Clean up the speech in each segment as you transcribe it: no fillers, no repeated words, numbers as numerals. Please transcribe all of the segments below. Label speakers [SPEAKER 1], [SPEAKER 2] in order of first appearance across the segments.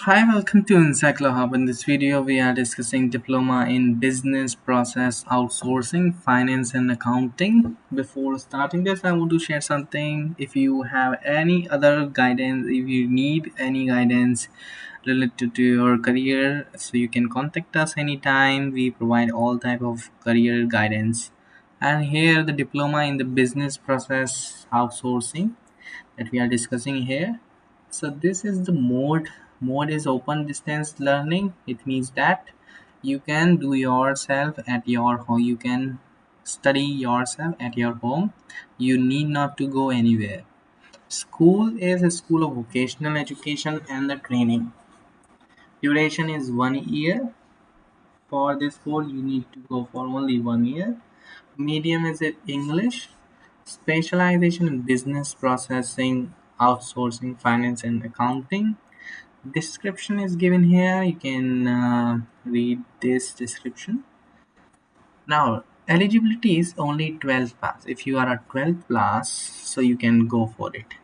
[SPEAKER 1] Hi, welcome to Encyclo Hub. In this video, we are discussing Diploma in Business Process Outsourcing, Finance and Accounting. Before starting this, I want to share something. If you have any other guidance, if you need any guidance related to your career, so you can contact us anytime. We provide all type of career guidance. And here, the Diploma in the Business Process Outsourcing that we are discussing here. So this is the mode is open distance learning. It means that you can do yourself at your home, you can study yourself at your home, you need not to go anywhere. School is a school of vocational education and the training. Duration is 1 year. For this course you need to go for only 1 year. Medium is it English. Specialization in business processing, outsourcing, finance and accounting. Description is given here. You can read this description. Now eligibility is only 12th pass. If you are a 12th class, so you can go for it,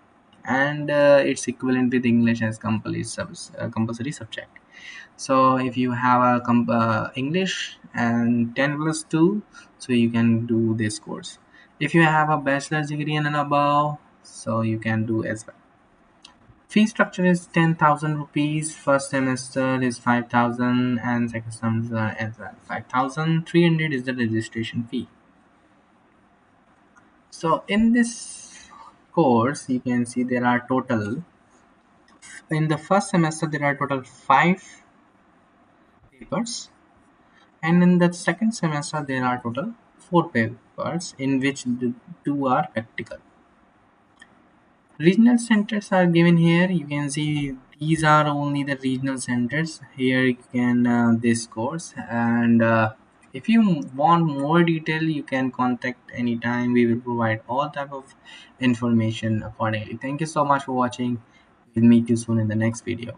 [SPEAKER 1] and it's equivalent with English as compulsory subject. So if you have a English and 10 plus 2, so you can do this course. If you have a bachelor's degree and above, so you can do as well. Fee structure is 10,000 rupees. First semester is 5,000 and second semester as well 5,300 is the registration fee. So in this course, you can see there are total, in the first semester there are total 5 papers, and in the second semester there are total 4 papers, in which the 2 are practical. Regional centers are given here. You can see these are only the regional centers. Here you can this course, and if you want more detail, you can contact anytime. We will provide all type of information accordingly. Thank you so much for watching. We'll meet you soon in the next video.